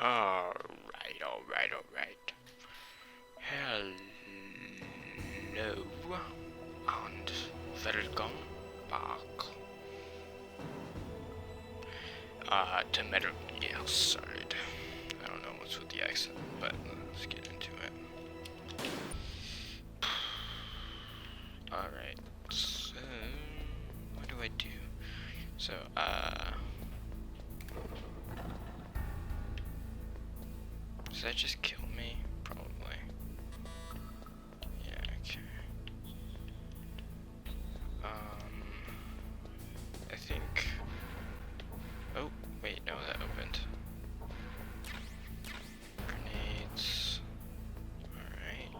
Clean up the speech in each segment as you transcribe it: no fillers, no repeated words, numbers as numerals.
Alright, alright, alright. Hello, and welcome back. To Metal Gear Solid. I don't know what's with the accent, but let's get into it. Alright, so what do I do? So, does that just kill me? Probably. Yeah, okay. I think... Oh, wait, no, that opened. Grenades. Alright.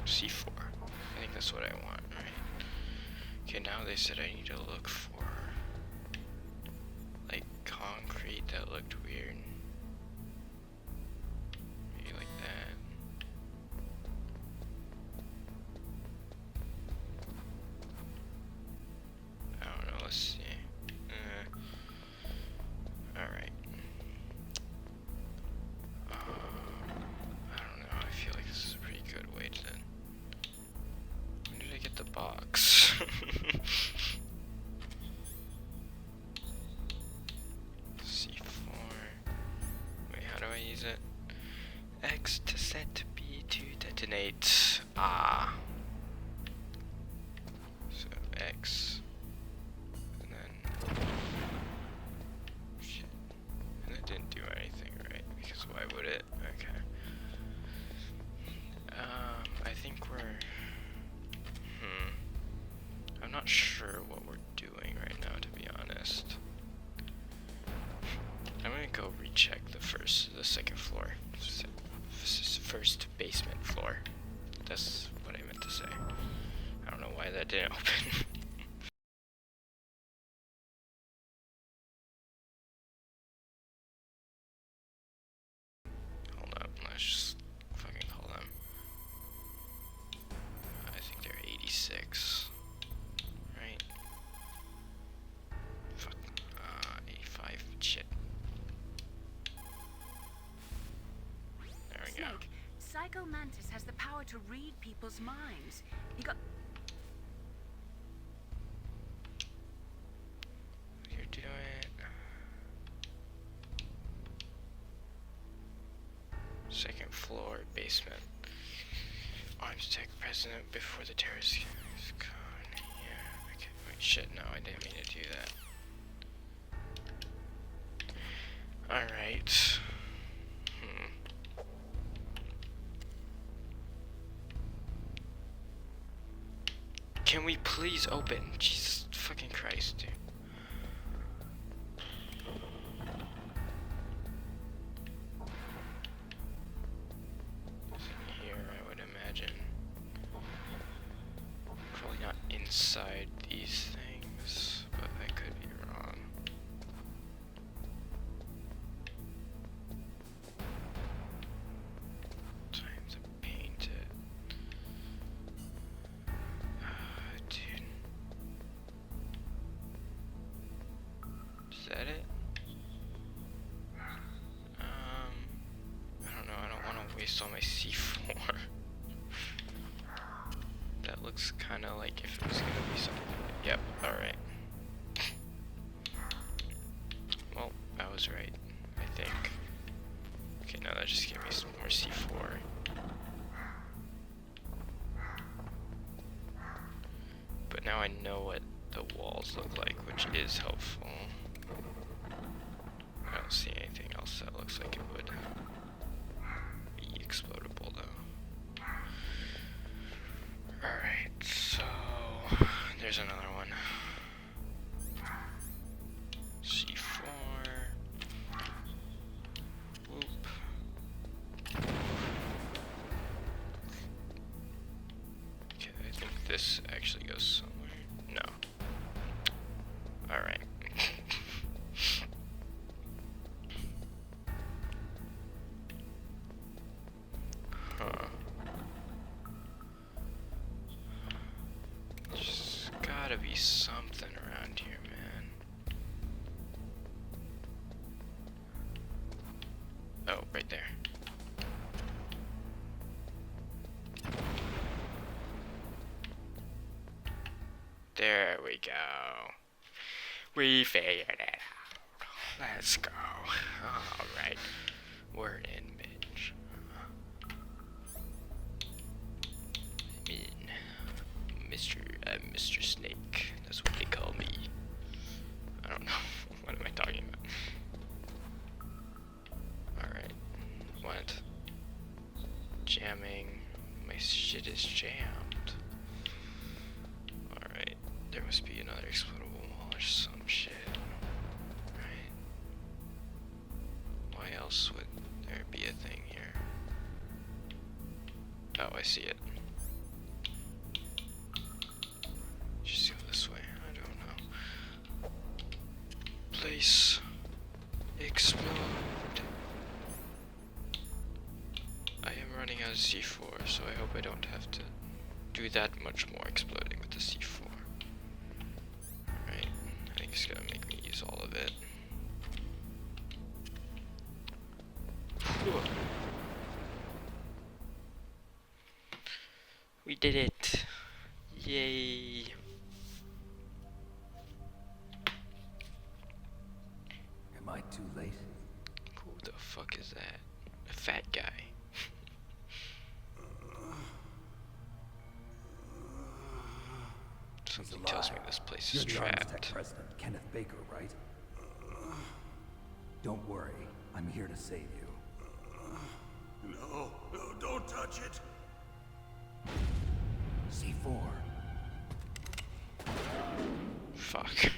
C4. I think that's what I want, right? Okay, now they said I need to look for... like, concrete that looked weird. Maybe like that. I don't know, let's see. Alright. I don't know, I feel like this is a pretty good way to... When did I get the box? C4. Wait, how do I use it? X to set, B to detonate. Ah. So X. And then... Shit. And it didn't do anything, right? Because why would it? Okay. I think we're... I'm not sure what we're doing right now, to be honest. I'm gonna go recheck the second floor. First basement floor. That's what I meant to say. I don't know why that didn't open. Hold up, let's just fucking call them. I think they're 86. Right? Fuck. 85. Shit. There we go. Snake, Psycho Mantis has the power to read people's minds. He got... You're doing... Second floor, basement. Arms tech president before the terrorist... Yeah, okay. Wait, shit, no, I didn't mean to do that. Alright. Can we please open? Jesus fucking Christ, dude. Nothing here, I would imagine. Probably not inside these things, but I could be wrong. Time to paint it. Dude. Is that it? I don't know, I don't want to waste all my C4. That looks kind of like if it was going to be something. Yep, alright. Well, I was right, I think. Okay, now that just gave me some more C4. But now I know what the walls look like, which is helpful. I don't see anything else that looks like it would be explodable though. Alright, so there's another one. C4. Whoop. Okay, I think this actually goes somewhere. No. Alright. Huh. There's gotta be Oh, right there. There we go. We figured it out. Let's go. Alright. We're in, bitch. I mean, Mr. Snake. That's what they call me. I don't know. What am I talking about? Alright. What? Jamming. My shit is jammed. Alright. There must be another explodable wall or some shit. Right. Why else would there be a thing here? Oh, I see it. Just go this way. I don't know. Place. Explode. I am running out of C4, so I hope I don't have to do that much more exploding with the C4. Right. I think it's gonna make me use all of it. We did it! Yay! Am I too late? Who the fuck is that? A fat guy. Something tells me this place is You're the Armstech trapped. president, Kenneth Baker, right? Don't worry, I'm here to save you. No, don't touch it. C4. Fuck.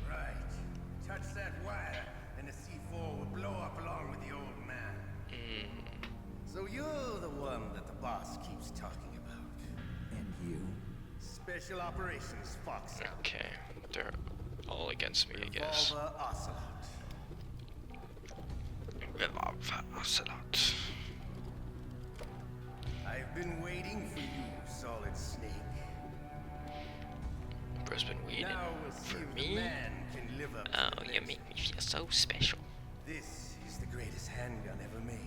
Right. Touch that wire, and the C4 will blow up along with the old man. So you're the one that the boss keeps talking about. And you? Special Operations Fox. Okay, they're all against me, I guess. Revolver Ocelot. Revolver Ocelot. I've been waiting for you, Solid Snake. Bro's been waiting Now we'll see for if the me. man can live up to Oh, the you legend. make me feel so special. This is the greatest handgun ever made.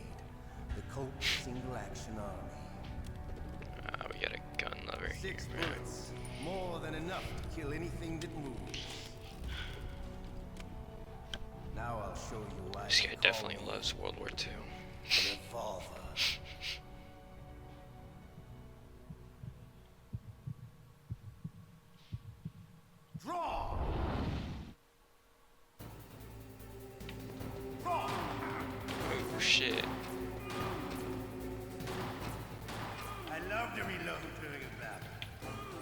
The Colt Single Action Army. We got a gun lever here. 6 bullets. More than enough to kill anything that moves. Now I'll show you why. This they guy call definitely me loves World War II. Revolver. Draw! Draw! Oh shit. I love to reload during a battle.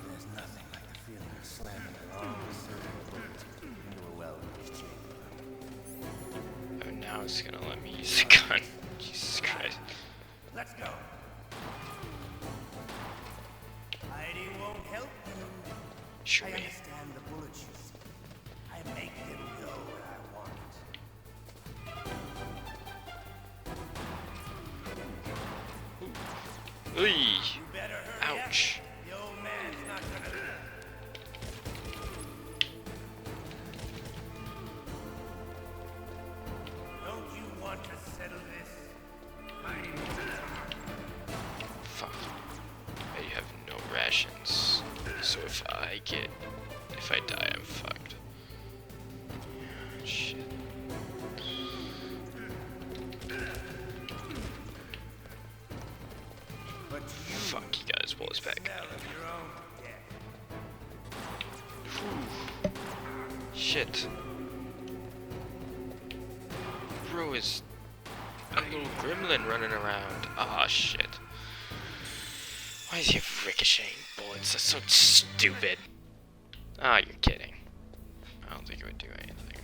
There's nothing like the feeling of slamming a long surgical bullet into a well-used chamber. Oh, now it's gonna let me use the gun. Jesus Christ. Let's go. Hiding won't help you. Shoot I me. understand the bullets you see. I make them go where I want. Ooh. You better hurry Ouch. up. The old man's not gonna live. Don't you want to settle this? Fuck. I have no rations. So if I die, I'm fucked. Shit. But you Fuck, you got his bullets back. smell of your own death. Shit. Bro is a little gremlin running around. Ah, shit. Why is he ricocheting bullets? That's so stupid. Ah, you're kidding. I don't think it would do anything,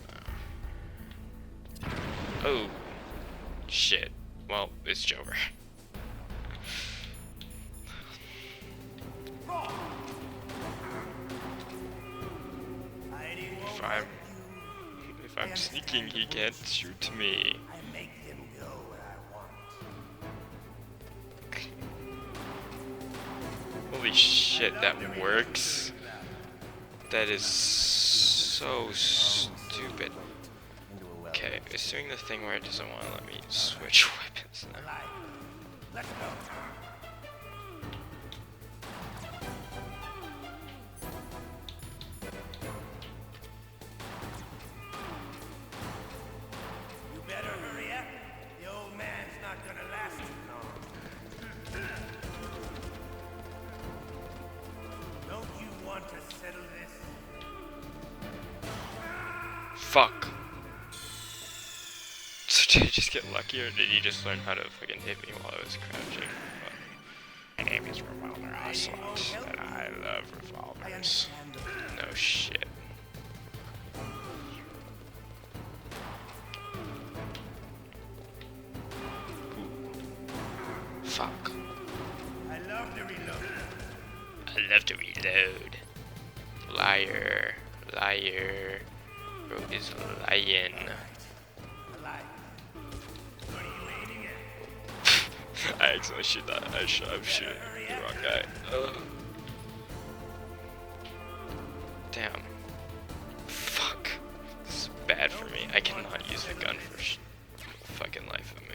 though. Oh. Shit. Well, it's over. Hiding won't If help I'm you. if I'm sneaking, he can't shoot me. I make them go where I want. Holy shit, that works. That is so stupid. Okay, it's doing the thing where it doesn't want to let me switch weapons now. Alive. Let's go. You better hurry up. The old man's not gonna last too long. Don't you want to settle this? Fuck. So did I just get lucky, or did he just learn how to fucking hit me while I was crouching? My name is Revolver OCELOT, and I love revolvers. No shit. Fuck. I love to reload. I love to reload. Liar. Liar. Bro is lying. Alive. What are you aiming at? I accidentally shoot that. I'm shooting the wrong guy. Ugh. Damn. Fuck. This is bad for me. I cannot use a gun for the fucking life of me.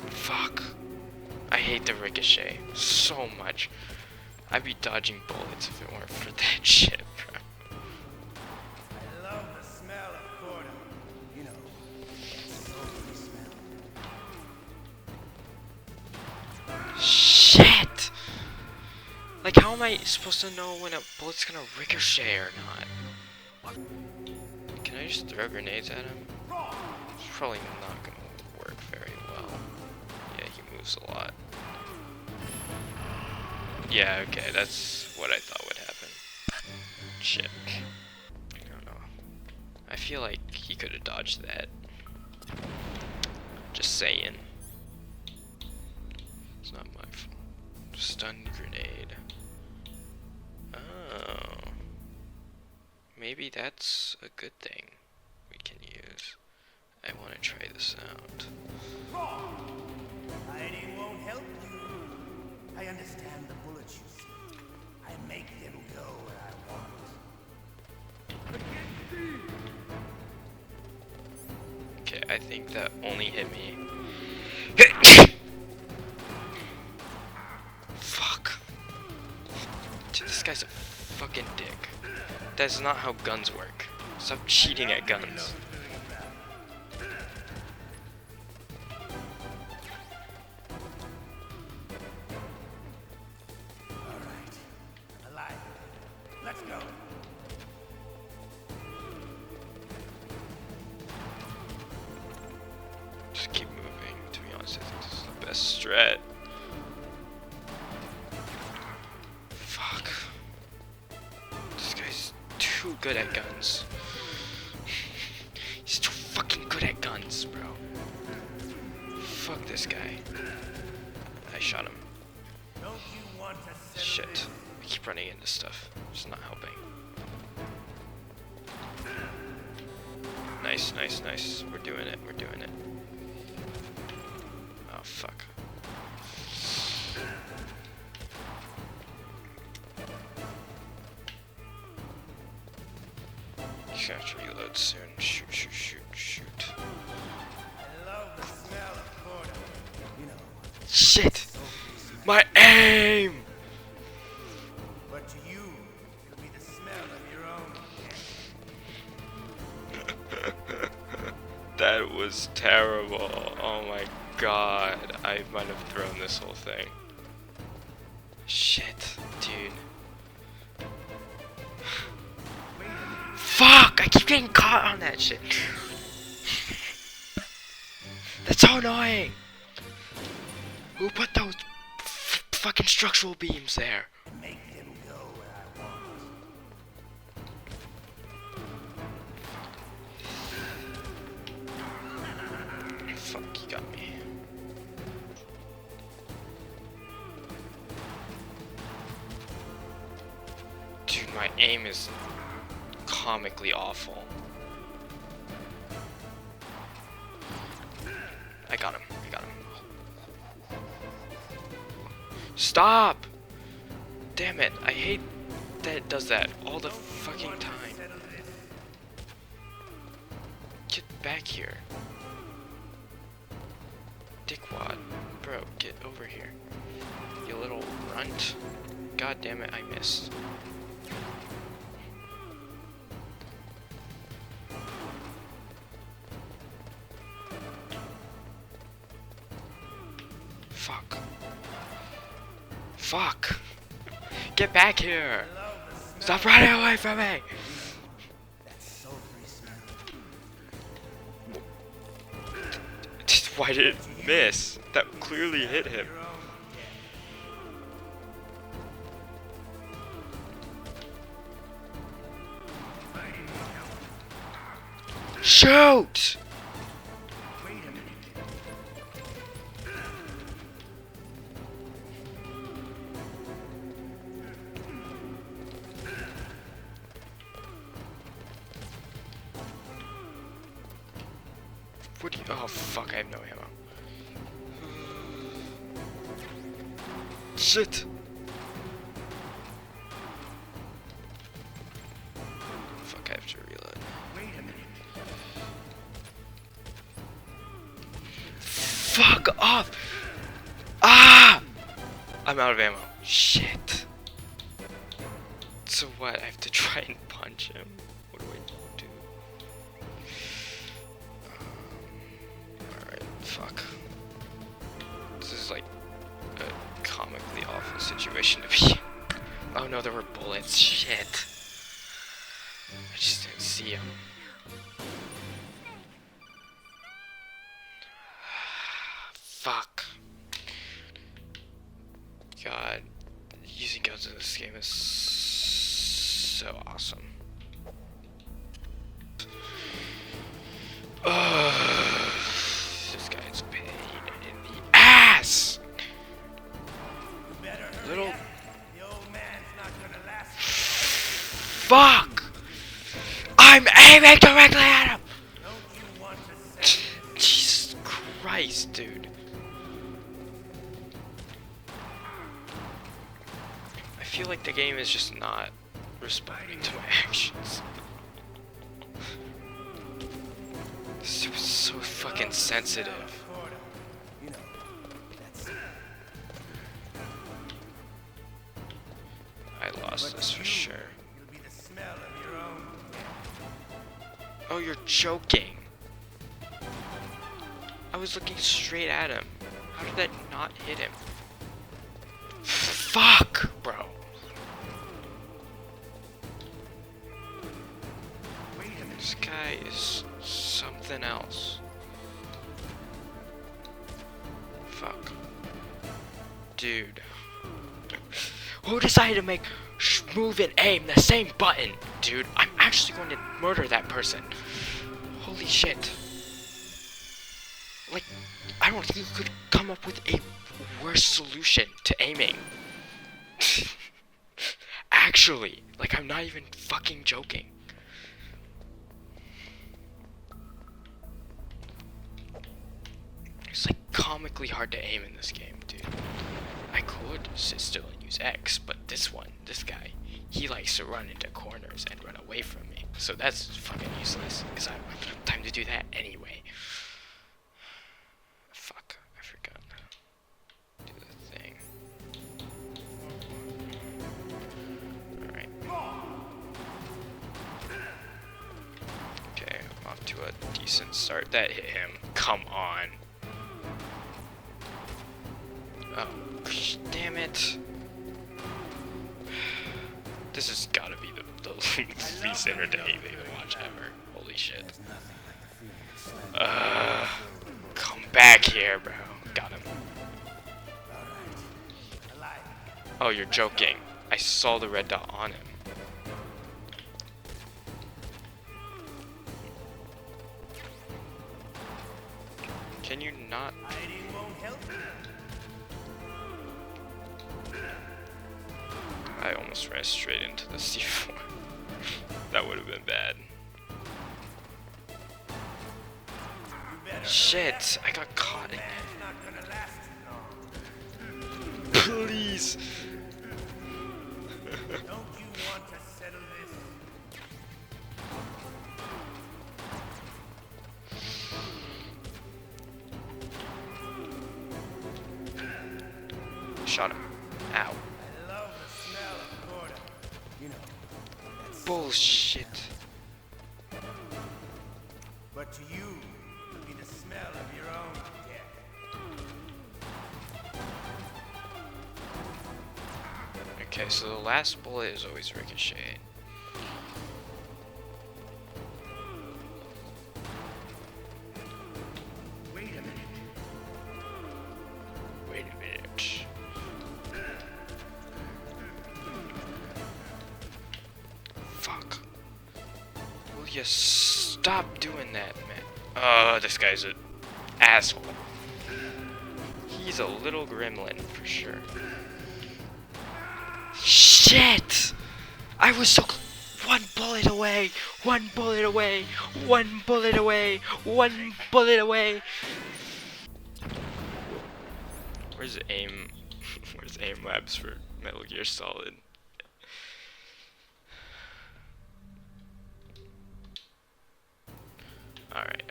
Fuck. I hate the ricochet so much. I'd be dodging bullets if it weren't for that shit, bro. I love the smell of corn. You know, that sultry smell. Shit! Like, how am I supposed to know when a bullet's gonna ricochet or not? Can I just throw grenades at him? It's probably not gonna work very well. Yeah, he moves a lot. Yeah, okay, that's what I thought would happen. Shit. I don't know. I feel like he could have dodged that. Just saying. It's not my fault. Stun grenade. Oh. Maybe that's a good thing we can use. I want to try this out. Hiding won't help you. I understand the bullets you see. I make them go where I want. Okay, I think that only hit me. Fuck. Dude, this guy's a fucking dick. That's not how guns work. Stop cheating at guns. Alright. Alive. Let's go. Just keep moving. To be honest, I think this is the best strat. Fuck. This guy's too good at guns. He's too fucking good at guns, bro. Fuck this guy. I shot him. Don't you want to settle Shit. this? I keep running into stuff. It's not helping. Nice, nice, nice. We're doing it. We're doing it. Oh, fuck. You have to reload soon. Shoot, shoot, shoot, shoot. I love the smell of corn. You know, Shit! sultry smell. My aim! But to you, it'll be the smell of your own. That was terrible. Oh my god. I might have thrown this whole thing. Shit, dude. Fuck! I keep getting caught on that shit. That's so annoying. Who put those fucking structural beams there? Make them go where I want. Fuck, you got me. Dude, my aim is comically awful. I got him. I got him. Stop! Damn it, I hate that it does that all the fucking time. Get back here. Dickwad. Bro, get over here. You little runt. God damn it, I missed. Fuck. Fuck! Get back here! Stop running away from me! Why did it miss? That clearly hit him. Shoot! What do you— oh fuck, I have no ammo. Shit! Fuck, I have to reload. Fuck off! Ah! I'm out of ammo. Shit. So what? I have to try and punch him. What do I do? Alright, fuck. This is like a comically awful situation to be in. Oh no, there were bullets. Shit. I just didn't see him. Fuck. God, using guns in this game is so awesome. This guy's pain in the ass. Little. The old man's not gonna last. Fuck! I'm aiming directly at him. Don't you want to say Jesus Christ, dude. I feel like the game is just not responding to my actions. This was so fucking sensitive. you know, that's I lost this for sure. you'll be the smell of your own. Oh, you're joking. I was looking straight at him. How did that not hit him? Fuck, bro. This guy is something else. Fuck. Dude. Who decided to make move and aim the same button? Dude, I'm actually going to murder that person. Holy shit. Like, I don't think you could come up with a worse solution to aiming. Actually, like, I'm not even fucking joking. It's like comically hard to aim in this game, dude. I could sit still and use X, but this guy, he likes to run into corners and run away from me. So that's fucking useless, because I don't have time to do that anyway. Fuck, I forgot. Do the thing. Alright. Okay, I'm off to a decent start. That hit him. Come on. Oh, damn it. This has gotta be the least entertaining thing to watch ever. Holy shit. Come back here, bro. Got him. Oh, you're joking. I saw the red dot on him. Can you not? Hiding won't help you. I almost ran straight into the C4. That would have been bad. Shit, I got caught again. It's not gonna last too long. Please. shot him. Ow. I love the smell of quarter. You know, that's Bullshit. but to you, it'll be the smell of your own death. Okay, so the last bullet is always ricochet. Wait a minute. Wait a minute. Fuck. Will you stop doing that, man? Oh, this guy's an asshole. He's a little gremlin for sure. Shit! I was so one bullet away, one bullet away, one bullet away, one bullet away. Where's aim? Where's aim labs for Metal Gear Solid? Alright.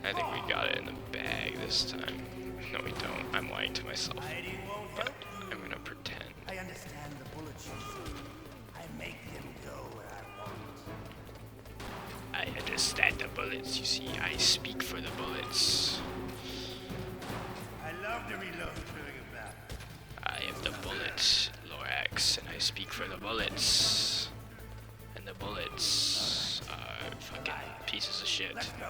I think we got it in the bag this time. No, we don't. I'm lying to myself. Hiding won't But help you. I'm gonna pretend. I understand the bullets you see. I make them go where I want. I understand the bullets, you see. I speak for the bullets. I love to reload during a battle. I am the bullet, Lorax, and I speak for the bullets. And the bullets are fucking pieces of shit. Let's go.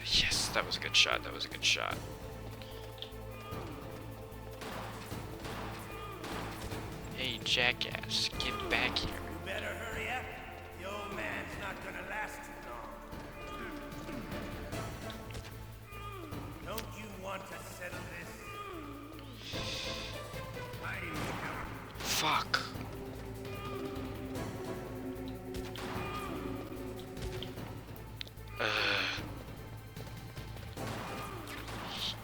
Yes, that was a good shot, that was a good shot. Hey, jackass, get back here. You better hurry up. The old man's not gonna last too long. Don't you want to settle this? Fuck.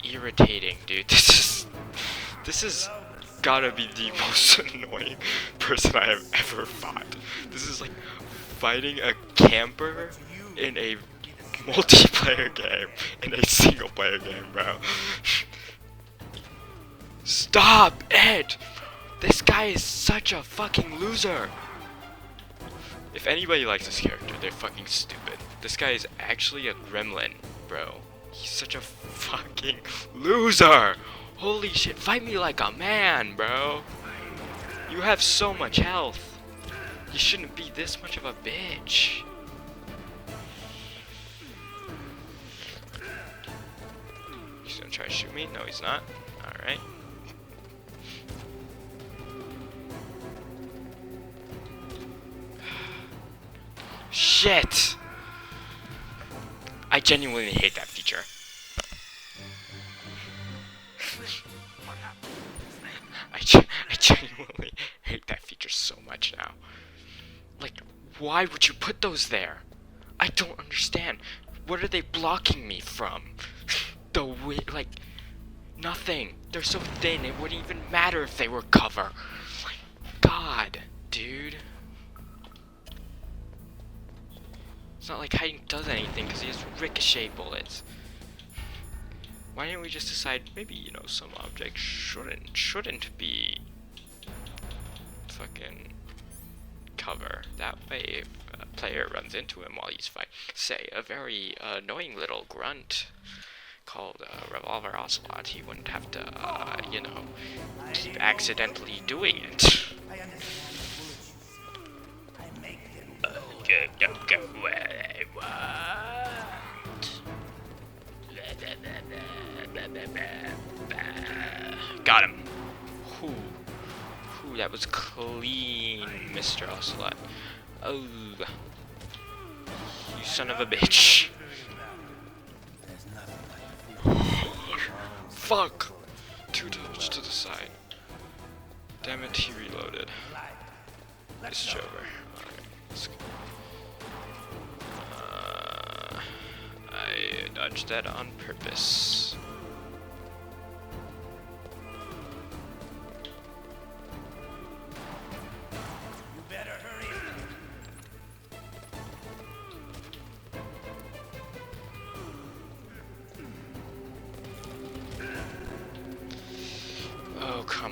Irritating, dude. This is gotta be the most annoying person I have ever fought. This is like fighting a camper in a multiplayer game, in a single player game, bro. Stop it! This guy is such a fucking loser. If anybody likes this character, they're fucking stupid. This guy is actually a gremlin, bro. He's such a fucking loser. Holy shit, fight me like a man, bro. You have so much health. You shouldn't be this much of a bitch. He's gonna try to shoot me? No, he's not. Alright. Shit! I genuinely hate that feature. I genuinely hate that feature so much now. Like, why would you put those there? I don't understand. What are they blocking me from? Like, nothing. They're so thin, it wouldn't even matter if they were cover. Like, God, dude. It's not like hiding does anything because he has ricochet bullets. Why didn't we just decide maybe, you know, some object shouldn't be fucking cover. That way if a player runs into him while he's fighting, say a very annoying little grunt called Revolver Ocelot, he wouldn't have to, you know, keep accidentally doing it. I understand the bullets you see. I make them Go where I want. Got him. Whew, that was clean, Mr. Ocelot. Oh, you son of a bitch. There's nothing like the Fuck. Two touch to the side. Damn it, he reloaded. It's over. Alright, let's go. I dodged that on purpose. You better hurry up.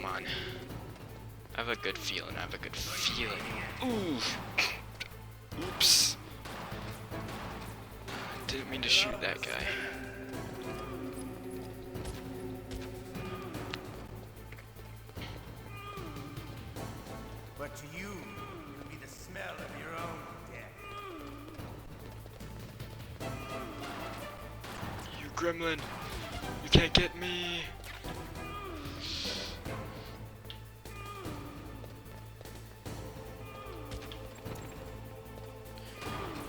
come on. I have a good feeling. I have a good feeling. Ooh. Oops. Didn't mean to shoot that guy. But to you, it'll be the smell of your own death. You gremlin. You can't get me.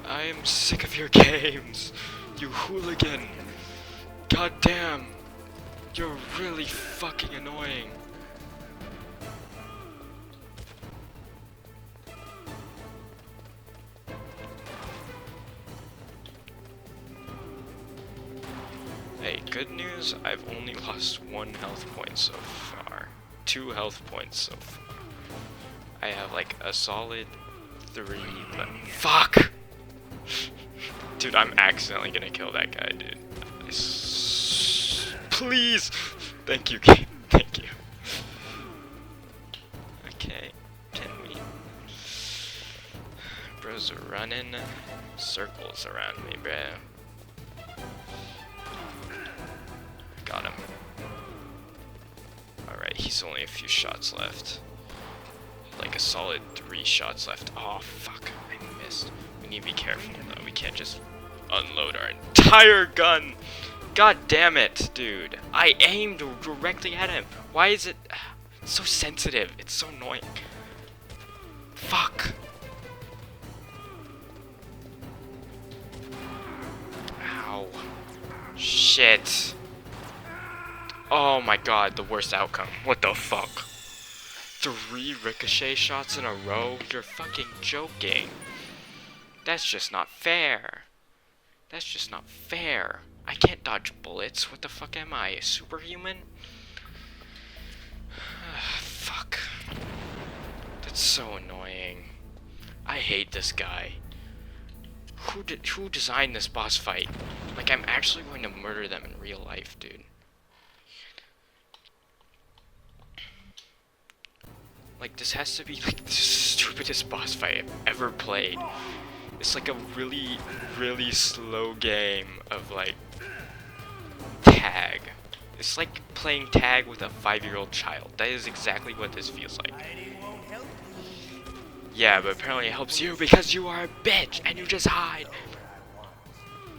I am sick of your games, you hooligan. God damn, you're really fucking annoying. Hey, good news, I've only lost 1 health point so far. 2 health points so far. I have like a solid 3, but fuck! Dude, I'm accidentally gonna kill that guy, dude. Please! Thank you, game. Thank you. Okay, can we... Bros are running circles around me, bro. Got him. Alright, he's only a few shots left. Like a solid 3 shots left. Oh, fuck. I missed. We need to be careful, though. We can't just unload our entire gun. God damn it, dude. I aimed directly at him. Why is it so sensitive? It's so annoying. Fuck. Ow. Shit. Oh my god, the worst outcome. What the fuck? 3 ricochet shots in a row? You're fucking joking. That's just not fair. That's just not fair. I can't dodge bullets. What the fuck am I? A superhuman? Fuck. That's so annoying. I hate this guy. Who designed this boss fight? Like, I'm actually going to murder them in real life, dude. Like, this has to be like the stupidest boss fight I've ever played. It's like a really, really slow game of like tag. It's like playing tag with a 5-year-old child. That is exactly what this feels like. Yeah, but apparently it helps you because you are a bitch and you just hide.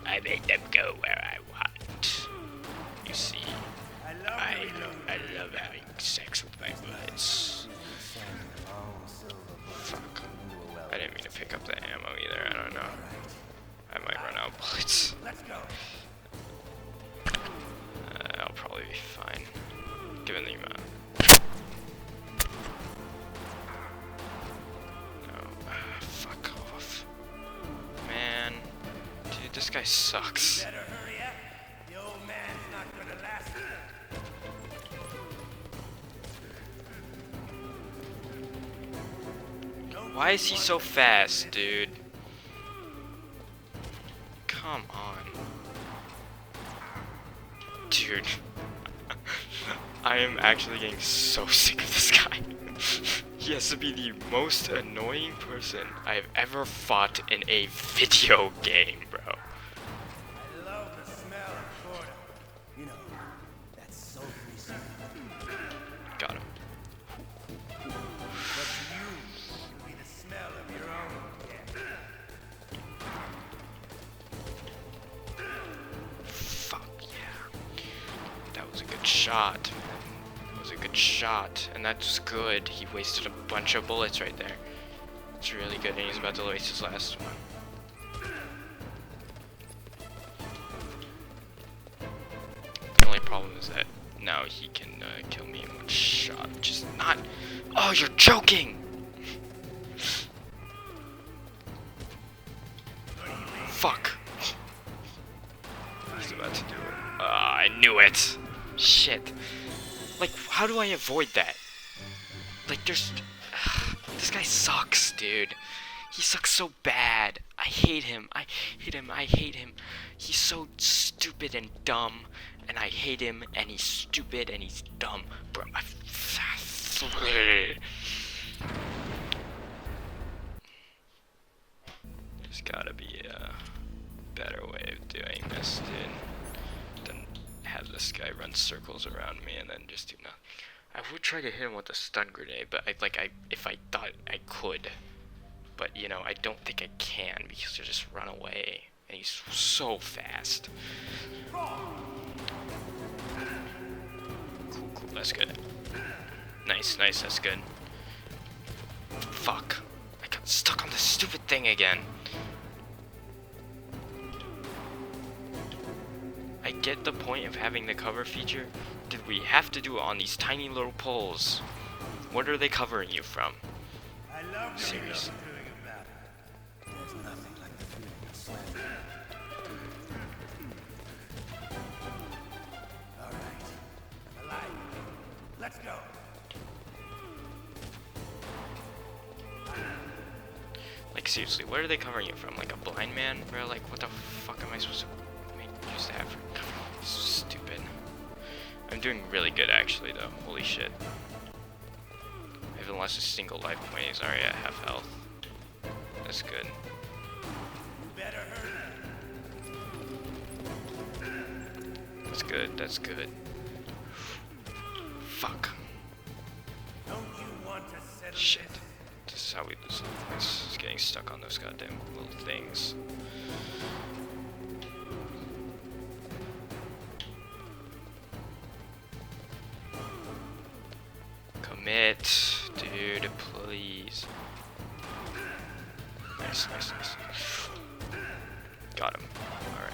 I make them go where I want. You see, I love having sex with my bullets. Fuck. I didn't mean to pick up the ammo either. I don't know. I might run out of bullets. I'll probably be fine, given the amount. No, fuck off, man. Dude, this guy sucks. Better hurry up. The old man's not gonna last. Why is he so fast, dude? Come on. Dude. I am actually getting so sick of this guy. He has to be the most annoying person I've ever fought in a video game, bro. I love the smell of Gordo. You know, that sultry smell. Got him. But to you, it'll be the smell of your own death. Fuck yeah. That was a good shot, man. That was a good shot. And that's good. He wasted a bunch of bullets right there. It's really good, and he's about to waste his last one. The only problem is that now he can kill me in one shot. Just not... Oh, you're joking! Fuck. He's about to do it. I knew it! Shit. Like, how do I avoid that? Like, there's... This guy sucks, dude. He sucks so bad. I hate him. I hate him. I hate him. He's so stupid and dumb. And I hate him. And he's stupid and he's dumb. Bro, There's gotta be a better way of doing this, dude, than have this guy run circles around me and then just do nothing. I would try to hit him with a stun grenade, but if I thought I could, but you know, I don't think I can because he'll just run away, and he's so fast. Cool, cool, that's good. Nice, nice, that's good. Fuck, I got stuck on this stupid thing again. I get the point of having the cover feature. Did we have to do it on these tiny little poles? What are they covering you from? I love the reload Seriously. doing a battle. There's nothing like the feeling of slamming. All right, I'm alive. Let's go. Like seriously, what are they covering you from? Like a blind man? Bro, like what the fuck am I supposed to make use that for? So stupid. I'm doing really good actually though. Holy shit. I haven't lost a single life point. He's already at half health. That's good. You better hurry. That's good. That's good. Fuck. Don't you want to settle Shit. this? This is how we lose. This is getting stuck on those goddamn little things. Commit, dude, please. Nice, nice, nice. Got him. Alright.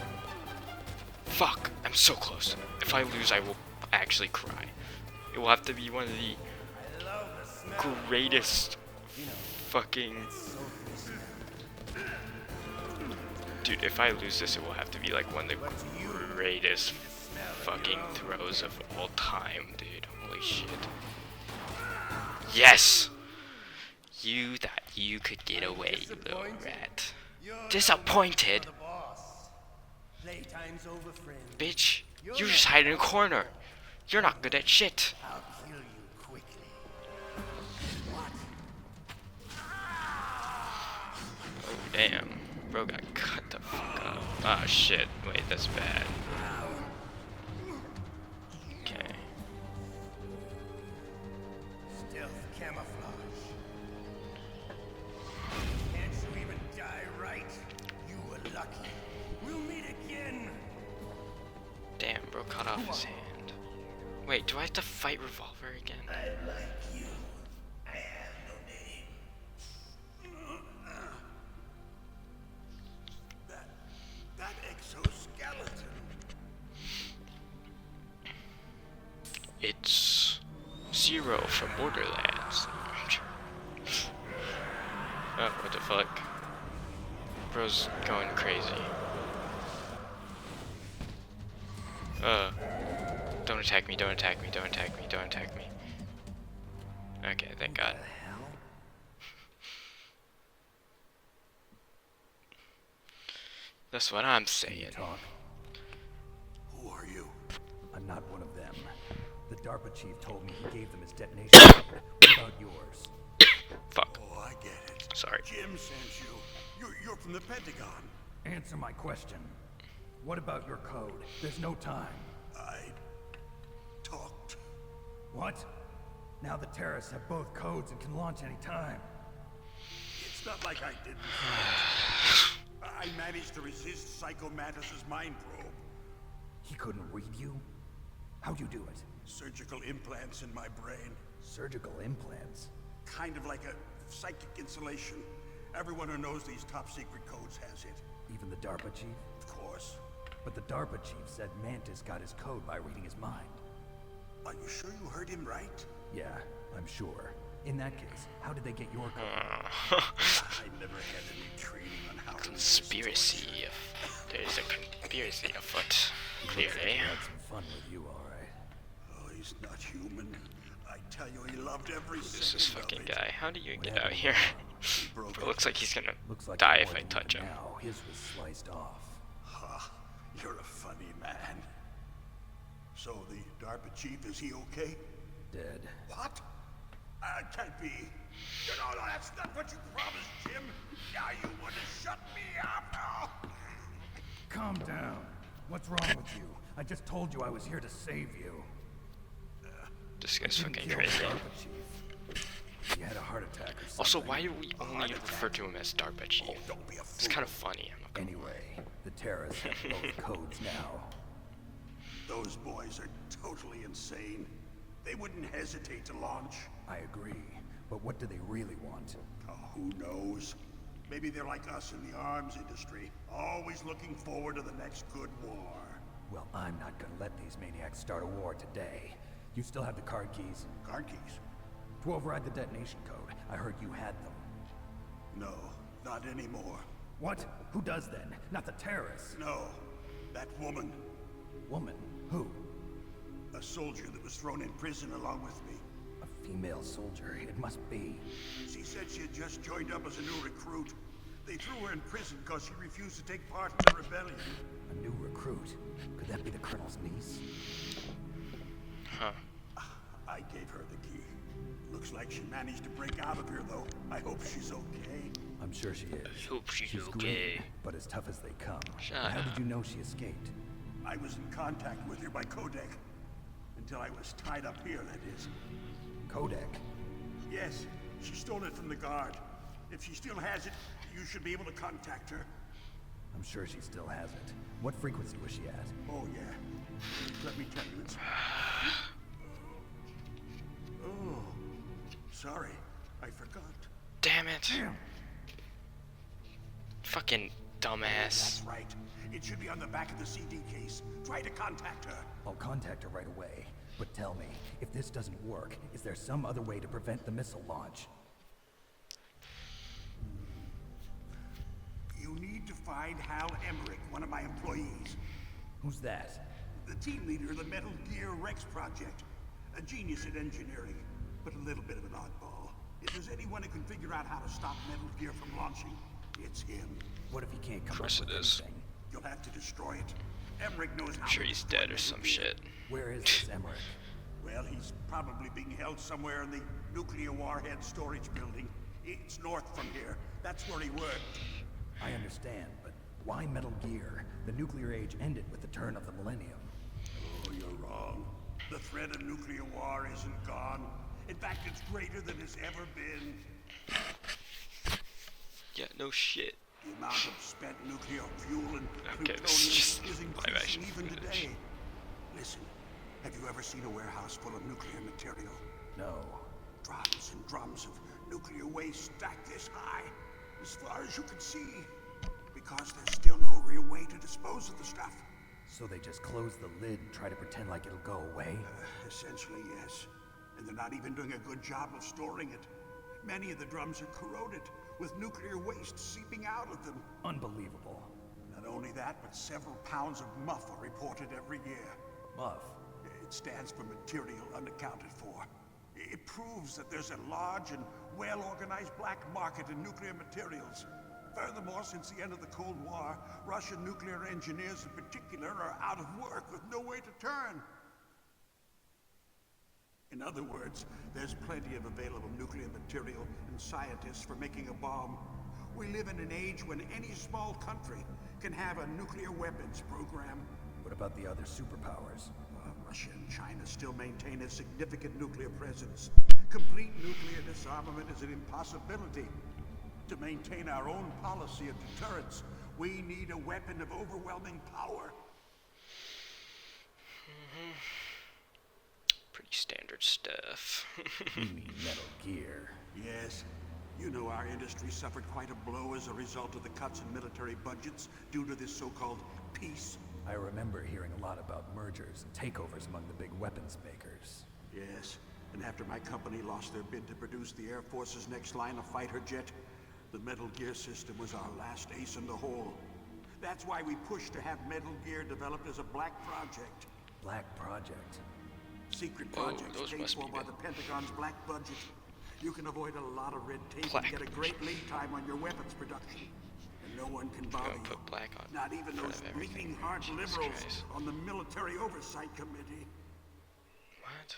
Fuck! I'm so close. If I lose, I will actually cry. It will have to be one of the I love the smell. greatest fucking... Dude, if I lose this, it will have to be like one of the greatest fucking throws of all time, dude. Holy shit. Yes! You thought you could get away, you little rat. Disappointed? The boss. Playtime's over, friend. Bitch, you just hide in a corner. You're not good at shit. I'll kill you quickly. Oh, damn. Bro got cut the fuck up. Ah, shit. Wait, that's bad. Okay. Stealth camouflage. Can't you even die right? You were lucky. We'll meet again. Damn, bro cut off his hand. Wait, do I have to fight Revolver again? I like you. I have no name. That exoskeleton. It's Zero from Borderlands. Oh, what the fuck? Bro's going crazy. Don't attack me, don't attack me, don't attack me, don't attack me. Okay, thank God. That's what I'm saying. Talk. Who are you? I'm not one of them. The DARPA chief told me he gave them his detonation code. What about yours? Fuck. Oh, I get it. Sorry. Jim sent you. You're from the Pentagon. Answer my question. What about your code? There's no time. I talked. What? Now the terrorists have both codes and can launch any time. It's not like I didn't. I managed to resist Psycho Mantis's mind probe. He couldn't read you? How'd you do it? Surgical implants in my brain. Surgical implants? Kind of like a psychic insulation. Everyone who knows these top secret codes has it. Even the DARPA chief? Of course. But the DARPA chief said Mantis got his code by reading his mind. Are you sure you heard him right? Yeah, I'm sure. In that case, how did they get your code? I never had any training on how to Conspiracy. There's a conspiracy afoot. Clearly. I had some fun with you, alright. Oh, he's not human. I tell you, he loved every This second is of fucking it. guy. How do you get out here? broke Bro, looks like he's gonna Looks like die you're if more I than touch even him. Now, his was sliced off. Ha, you're a funny man. So the DARPA chief, is he okay? Dead. What? That can't be. You know, that's not what you promised, Jim. Now you want to shut me up? Oh. Calm down. What's wrong with you? I just told you I was here to save you. This guy's Didn't fucking kill crazy. the DARPA chief. He had a heart attack or something. Also, why do we only refer to him as DARPA Chief? Oh, don't be a It's fool. kind of funny. I'm not gonna Anyway, the terrorists have both codes now. Those boys are totally insane. They wouldn't hesitate to launch. I agree, but what do they really want? Oh, who knows? Maybe they're like us in the arms industry, always looking forward to the next good war. Well, I'm not gonna let these maniacs start a war today. You still have the card keys? Card keys? To override the detonation code. I heard you had them. No, not anymore. What? Who does then? Not the terrorists. No, that woman. Woman? Who? A soldier that was thrown in prison along with me. A female soldier. It must be. She said she had just joined up as a new recruit. They threw her in prison because she refused to take part in the rebellion. A new recruit. Could that be the colonel's niece? Huh. I gave her the key. Looks like she managed to break out of here, though. I hope she's okay. I'm sure she is. I hope she's Green, okay. but as tough as they come. Shut How up. did you know she escaped? I was in contact with her by codec. Until I was tied up here, that is. Kodak. Yes, she stole it from the guard. If she still has it, you should be able to contact her. I'm sure she still has it. What frequency was she at? Oh, yeah. Let me tell you, it's... Oh, sorry. I forgot. Damn it. Fucking dumbass. That's right. It should be on the back of the CD case. Try to contact her. I'll contact her right away. But tell me, if this doesn't work, is there some other way to prevent the missile launch? You need to find Hal Emmerich, one of my employees. Who's that? The team leader of the Metal Gear Rex project. A genius at engineering, but a little bit of an oddball. If there's anyone who can figure out how to stop Metal Gear from launching, it's him. What if he can't come up course with it is. anything? You'll have to destroy it. Emmerich knows how I'm sure to he's destroy dead or Metal some Gear. shit. Where is this Emmerich? Well, he's probably being held somewhere in the nuclear warhead storage building. It's north from here. That's where he worked. I understand, but why Metal Gear? The nuclear age ended with the turn of the millennium. Oh, you're wrong. The threat of nuclear war isn't gone. In fact, it's greater than it's ever been. Yeah, no shit. The amount of spent nuclear fuel and Okay, this is just plutonium is live action increasing even footage. today. Listen, have you ever seen a warehouse full of nuclear material? No. Drums and drums of nuclear waste stacked this high, as far as you can see. Because there's still no real way to dispose of the stuff. So they just close the lid and try to pretend like it'll go away? Essentially, yes. And they're not even doing a good job of storing it. Many of the drums are corroded, with nuclear waste seeping out of them. Unbelievable. Not only that, but several pounds of muff are reported every year. Muff. It stands for material unaccounted for. It proves that there's a large and well-organized black market in nuclear materials. Furthermore, since the end of the Cold War, Russian nuclear engineers in particular are out of work with no way to turn. In other words, there's plenty of available nuclear material and scientists for making a bomb. We live in an age when any small country can have a nuclear weapons program. What about the other superpowers? Russia and China still maintain a significant nuclear presence. Complete nuclear disarmament is an impossibility. To maintain our own policy of deterrence, we need a weapon of overwhelming power. Pretty standard stuff. You mean Metal Gear. Yes, you know our industry suffered quite a blow as a result of the cuts in military budgets due to this so-called peace. I remember hearing a lot about mergers and takeovers among the big weapons makers. Yes, and after my company lost their bid to produce the Air Force's next line of fighter jet, the Metal Gear system was our last ace in the hole. That's why we pushed to have Metal Gear developed as a black project. Black Project. Secret Oh, projects those paid must for be by good. the Pentagon's black budget. You can avoid a lot of red tape Black and get a great lead time on your weapons production. And no one can bother Gonna you. put black on Not even in front those of everything. bleeding heart Jesus liberals Christ. on the Military Oversight Committee. What?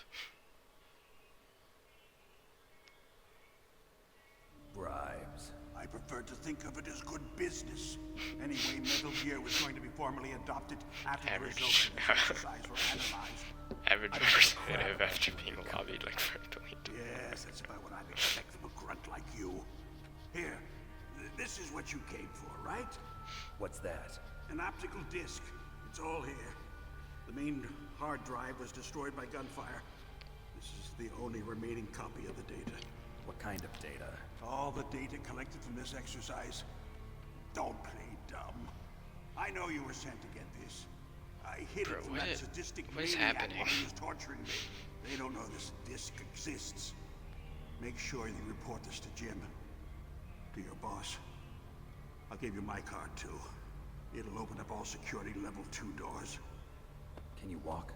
Bribes. I prefer to think of it as good business. Anyway, Metal Gear was going to be formally adopted after the Average. results of this exercise were analyzed. Average representative after being lobbied like for a billion. Yes, that's about what I'd expect from a grunt like you. Here, this is what you came for, right? What's that? An optical disc. It's all here. The main hard drive was destroyed by gunfire. This is the only remaining copy of the data. What kind of data? All the data collected from this exercise. Don't play dumb. I know you were sent to get this. I hid it from that sadistic what is maniac happening? while he was torturing me. They don't know this disc exists. Make sure you report this to Jim. To your boss. I'll give you my card too. It'll open up all security level 2 doors. Can you walk?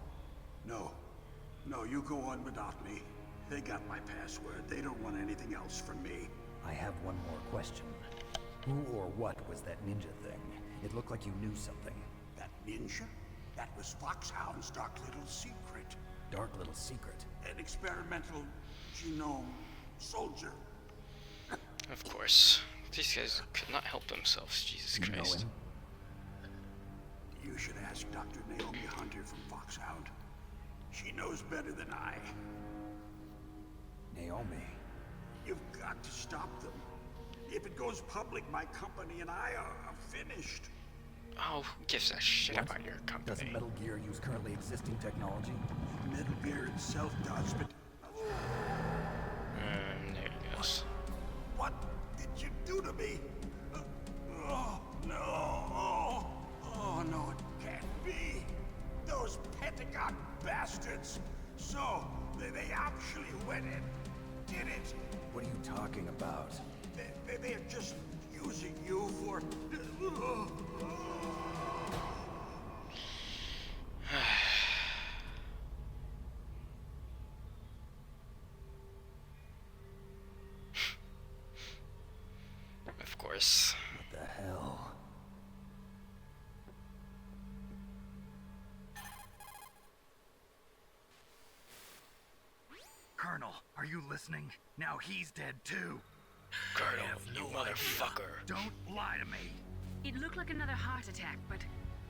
No. No, you go on without me. They got my password. They don't want anything else from me. I have one more question. Who or what was that ninja thing? It looked like you knew something. That ninja? That was Foxhound's dark little secret. Dark little secret. An experimental genome soldier. Of course. These guys could not help themselves, Jesus You know Christ. him? You should ask Dr. Naomi Hunter from Foxhound. She knows better than I. Naomi. You've got to stop them. If it goes public, my company and I are finished. Oh, who gives a shit What? about your company? Doesn't Metal Gear use currently existing technology? Metal Gear itself does, but There he goes. what did you do to me? Oh, no. Oh, no, it can't be. Those Pentagon bastards. So, they actually went and did it. What are you talking about? They're just using you for... Of course. What the hell? Colonel, are you listening? Now he's dead too. Colonel, you motherfucker. Don't lie to me. It looked like another heart attack, but...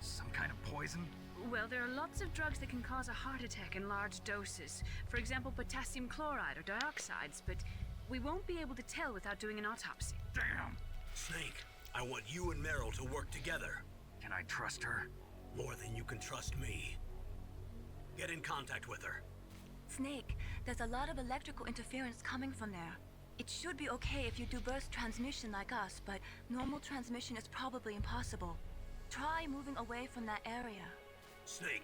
Some kind of poison? Well, there are lots of drugs that can cause a heart attack in large doses. For example, potassium chloride or dioxides, but we won't be able to tell without doing an autopsy. Damn. Snake, I want you and Meryl to work together. Can I trust her? More than you can trust me. Get in contact with her. Snake, there's a lot of electrical interference coming from there. It should be okay if you do burst transmission like us, but normal transmission is probably impossible. Try moving away from that area. Snake,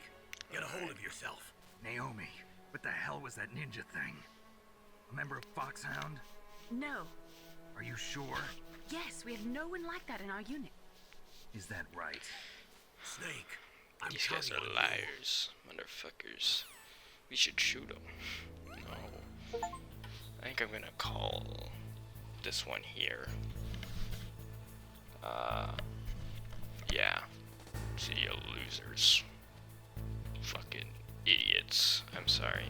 get a hold of yourself. Naomi, what the hell was that ninja thing? A member of Foxhound? No. Are you sure? Yes, we have no one like that in our unit. Is that right? Snake, I'm These guys counting are on you. liars. Motherfuckers. We should shoot them. No. I think I'm gonna call this one here. Yeah. See you losers. Fucking idiots. I'm sorry.